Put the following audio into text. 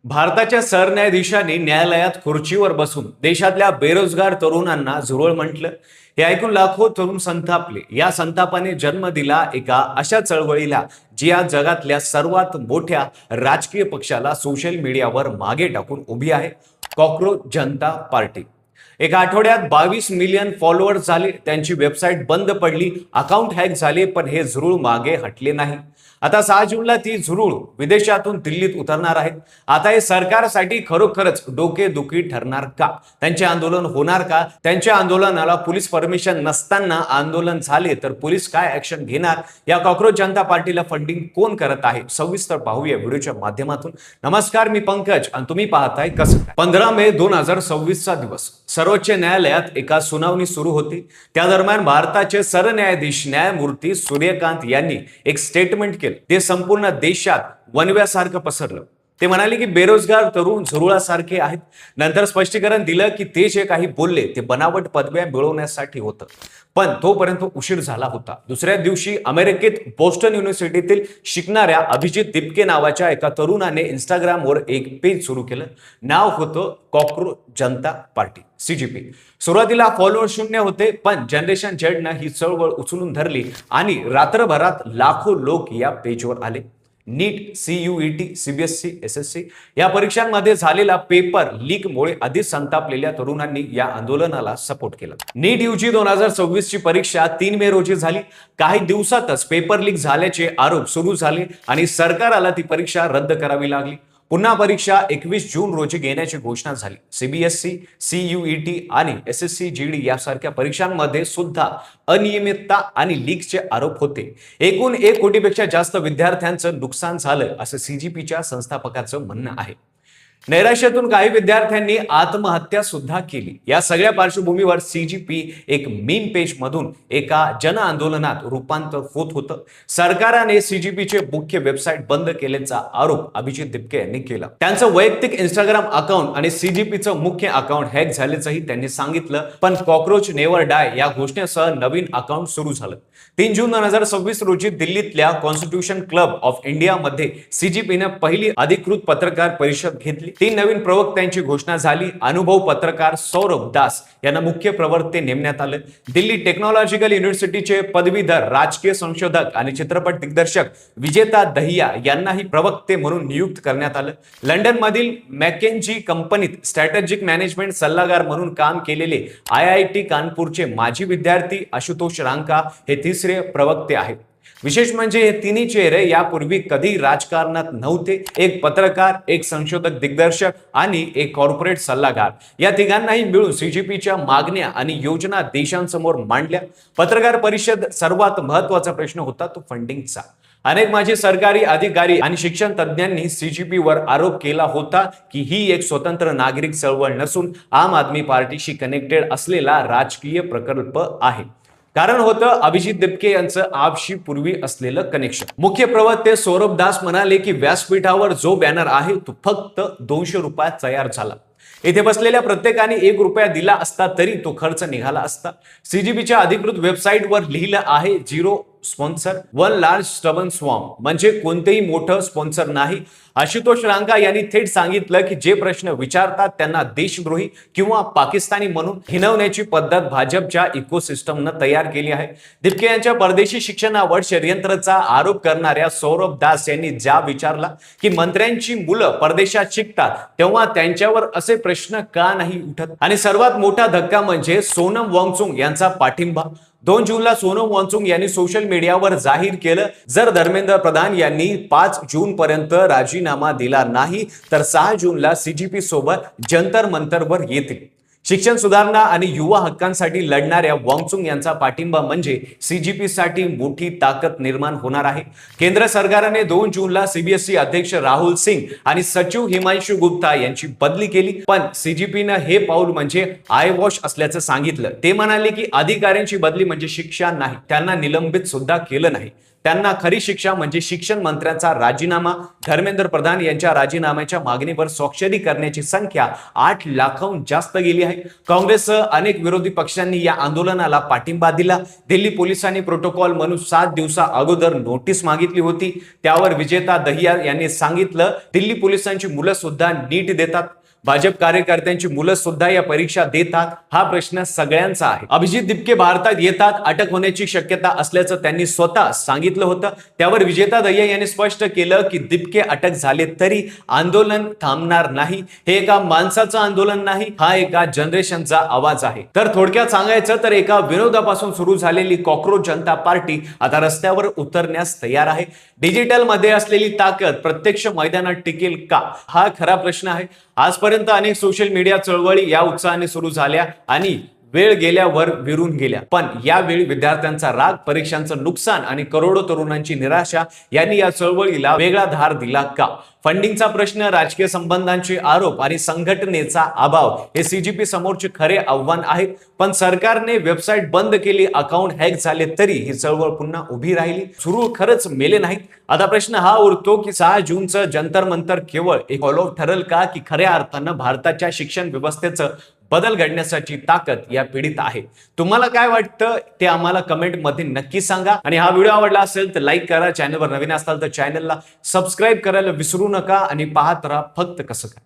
भारताच्या सरन्यायाधीशांनी न्यायालयात खुर्चीवर बसून देशातल्या बेरोजगार तरुणांना झुरळ म्हटलं. हे ऐकून लाखो तरुण संतापले. या संतापाने जन्म दिला एका अशा चळवळीला जी आज जगातल्या सर्वात मोठ्या राजकीय पक्षाला सोशल मीडियावर मागे टाकून उभी आहे. कॉकरोच जनता पार्टी. एका आठवड्यात 22 मिलियन फॉलोअर्स झाले. त्यांची वेबसाईट बंद पडली, अकाउंट हॅक झाले, पण हे झुरळ मागे हटले नाही. आता 6 जूनला ती झुरळ विदेशातून दिल्लीत उतरणार आहेत. आता हे सरकारसाठी खरोखरच डोकेदुखी ठरणार का? त्यांचे आंदोलन होणार का? त्यांच्या आंदोलनाला पोलीस परमिशन नसताना आंदोलन झाले तर पोलीस काय ऍक्शन घेणार? या कॉकरोच जनता पार्टीला फंडिंग कोण करत आहे? सविस्तर पाहूया व्हिडिओच्या माध्यमातून. नमस्कार, मी पंकज आणि तुम्ही पाहताय कसं काय. 15 मे 2026 चा दिवस. सर्वोच्च न्यायालयात एका सुनावणी सुरू होती. त्या दरम्यान भारताचे सरन्यायाधीश न्यायमूर्ती सूर्यकांत यांनी एक स्टेटमेंट केलं. ते संपूर्ण देशात वणव्यासारखं पसरलं. ते म्हणाले की बेरोजगार तरुण झुरळासारखे आहेत. नंतर स्पष्टीकरण दिलं की ते जे काही बोलले ते बनावट पदव्या मिळवण्यासाठी होतं, पण तोपर्यंत उशीर झाला होता. दुसऱ्या दिवशी अमेरिकेत बोस्टन युनिव्हर्सिटीतील शिकणाऱ्या अभिजित दिपके नावाच्या एका तरुणाने इंस्टाग्रामवर एक पेज सुरू केलं. नाव होतं कॉकरोच जनता पार्टी, CGP. सुरुवातीला फॉलोअर 0 होते, पण जनरेशन झेडनं ही चळवळ उचलून धरली आणि रात्रभरात लाखो लोक या पेजवर आले. नीट, CUET, CBSE, SSC या परीक्षांमध्ये झालेला पेपर लीकमुळे आधीच संतापलेल्या तरुणांनी या आंदोलनाला सपोर्ट केला. नीट UG 2026 ची परीक्षा 3 मे रोजी झाली. काही दिवसातच पेपर लीक झाल्याचे आरोप सुरू झाले आणि सरकारला ती परीक्षा रद्द करावी लागली. पुन्हा परीक्षा 21 जून रोजी घेण्याची घोषणा झाली. CBSE, CUET आणि SSC GD यासारख्या परीक्षांमध्ये सुद्धा अनियमितता आणि लीकचे आरोप होते. एकूण 1 कोटीपेक्षा जास्त विद्यार्थ्यांचं नुकसान झालं असं CGPच्या संस्थापकाचं म्हणणं आहे. नैराश्यातून काही विद्यार्थ्यांनी आत्महत्या सुद्धा केली. या सगळ्या पार्श्वभूमीवर CGP एक मीम पेज मधून एका जन आंदोलनात रूपांतर होत होतं. सरकारने CGPचे मुख्य वेबसाईट बंद केल्याचा आरोप अभिजित दिपके यांनी केला. त्यांचं वैयक्तिक इंस्टाग्राम अकाउंट आणि CGPचं मुख्य अकाउंट हॅक झाल्याचंही त्यांनी सांगितलं. पण कॉकरोच नेव्हर डाय या घोषणेसह नवीन अकाउंट सुरू झालं. 3 जून 2026 रोजी दिल्लीतल्या कॉन्स्टिट्यूशन क्लब ऑफ इंडिया मध्ये CGPने पहिली अधिकृत पत्रकार परिषद घेतली. 3 नवीन प्रवक्त्यांची घोषणा झाली. अनुभव पत्रकार सौरभ दास यांना मुख्य प्रवक्ते नेमण्यात आलं. दिल्ली टेक्नॉलॉजिकल युनिव्हर्सिटीचे पदवीधर राजकीय संशोधक आणि चित्रपट दिग्दर्शक विजेता दहिया यांनाही प्रवक्ते म्हणून नियुक्त करण्यात आलं. लंडन मधील मॅकेन्जी कंपनीत स्ट्रॅटेजिक मॅनेजमेंट सल्लागार म्हणून काम केलेले IIT कानपूरचे माजी विद्यार्थी आशुतोष रांका हे तिसरे प्रवक्ते आहेत. विशेष म्हणजे हे तिन्ही चेहरे यापूर्वी कधी राजकारणात नव्हते. एक पत्रकार, एक संशोधक दिग्दर्शक आणि एक कॉर्पोरेट सल्लागार. या तिघांनाही मिळून CGPच्या मागण्या आणि योजना देशांसमोर मांडल्या. पत्रकार परिषद सर्वात महत्वाचा प्रश्न होता तो फंडिंगचा. अनेक माजी सरकारी अधिकारी आणि शिक्षण तज्ञांनी CGP वर आरोप केला होता की ही एक स्वतंत्र नागरिक चळवळ नसून आम आदमी पार्टीशी कनेक्टेड असलेला राजकीय प्रकल्प आहे. कारण होतं अभिजित दिपके यांचं आपशी पूर्वी असलेलं कनेक्शन. मुख्य प्रवक्ते सौरभ दास म्हणाले की व्यासपीठावर जो बॅनर आहे तो फक्त 200 रुपयात तयार झाला. इथे बसलेल्या प्रत्येकाने 1 रुपया दिला असता तरी तो खर्च निघाला असता. CGPच्या अधिकृत वेबसाईटवर लिहिलं आहे 0 स्पॉन्सर 1 लार्ज स्टबन स्वॉर्म, म्हणजे कोणतेही मोठं स्पॉन्सर नाही. आशुतोष रांका यांनी थेट सांगितलं की जे प्रश्न विचारतात त्यांना देशद्रोही किंवा पाकिस्तानी म्हणून हिणवण्याची पद्धत भाजपच्या इकोसिस्टमनं तयार केली आहे. दिपके यांच्या परदेशी शिक्षणावर षडयंत्राचा आरोप करणाऱ्या सौरभ दास यांनी ज्या विचारला की मंत्र्यांची मुलं परदेशात शिकतात तेव्हा त्यांच्यावर असे प्रश्न का नाही उठत. आणि सर्वात मोठा धक्का म्हणजे सोनम वांगचुक यांचा पाठिंबा. 2 जूनला सोनम वांगचुक यांनी सोशल मीडियावर जाहीर केलं जर धर्मेंद्र प्रधान यांनी 5 जून पर्यंत राजीनामा दिला नाही तर 6 जूनला CGP सोबत जंतर मंतरवर येतील. शिक्षण सुधारणा आणि युवा हक्कांसाठी लढणाऱ्या वांगचुक यांचा पाठिंबा म्हणजे CGP साठी मोठी ताकद निर्माण होणार आहे. केंद्र सरकारने 2 जूनला CBSE अध्यक्ष राहुल सिंग आणि सचिव हिमांशु गुप्ता यांची बदली केली, पण CGPनं हे पाऊल म्हणजे आय वॉश असल्याचं सांगितलं. ते म्हणाले की अधिकाऱ्यांची बदली म्हणजे शिक्षा नाही, त्यांना निलंबित सुद्धा केलं नाही. त्यांना खरी शिक्षा म्हणजे शिक्षण मंत्र्यांचा राजीनामा. धर्मेंद्र प्रधान यांच्या राजीनाम्याच्या मागणीवर स्वाक्षरी करण्याची संख्या 8 लाखाहून जास्त गेली आहे. काँग्रेससह अनेक विरोधी पक्षांनी या आंदोलनाला पाठिंबा दिला. दिल्ली पोलिसांनी प्रोटोकॉल म्हणून 7 दिवसा अगोदर नोटीस मागितली होती. त्यावर विजेता दहिया यांनी सांगितलं, दिल्ली पोलिसांची मुलं सुद्धा नीट देतात, भाजप कार्यकर्त्यांची मुलं सुद्धा या परीक्षा देतात. हा प्रश्न सगळ्यांचा आहे. अभिजित दिपके भारतात येतात, अटक होण्याची शक्यता असल्याचं त्यांनी स्वतः सांगितलं होतं. त्यावर विजेता दहिया यांनी स्पष्ट केलं की दिपके अटक झाले तरी आंदोलन थांबणार नाही. हे एका माणसाचं आंदोलन नाही, हा एका जनरेशनचा आवाज आहे. तर थोडक्यात सांगायचं तर एका विरोधापासून सुरू झालेली कॉकरोच जनता पार्टी आता रस्त्यावर उतरण्यास तयार आहे. डिजिटल मध्ये असलेली ताकद प्रत्यक्ष मैदानात टिकेल का, हा खरा प्रश्न आहे. आजपर्यंत अनेक सोशल मीडिया चळवळी या उत्साहाने सुरू झाल्या आणि वेळ गेल्यावर विरून गेल्या. पण यावेळी विद्यार्थ्यांचा राग, परीक्षांचं नुकसान आणि करोडो तरुणांची निराशा यांनी या चळवळीला वेगळा धार दिला का? फंडिंगचा प्रश्न, राजकीय संबंधांचे आरोप आणि संघटनेचा अभाव हे सीजीपी समोरचे खरे आव्हान आहेत. पण सरकारने वेबसाईट बंद केली, अकाउंट हॅक झाले तरी ही चळवळ पुन्हा उभी राहिली. सुरू खरंच मेले नाहीत. आता प्रश्न हा उरतो की 6 जूनचं जंतर मंतर केवळ एक फॉलो ठरेल का, की खऱ्या अर्थानं भारताच्या शिक्षण व्यवस्थेचं बदल घडण्यासाठी ताकद या पिढीत आहे? तुम्हाला काय वाटतं ते आम्हाला कमेंट मध्ये नक्की सांगा. आणि हा व्हिडिओ आवडला असेल तर लाईक करा. चॅनलवर नवीन असाल तर चॅनलला सबस्क्राईब करायला विसरू नका आणि पाहत राहा फक्त कसं काय.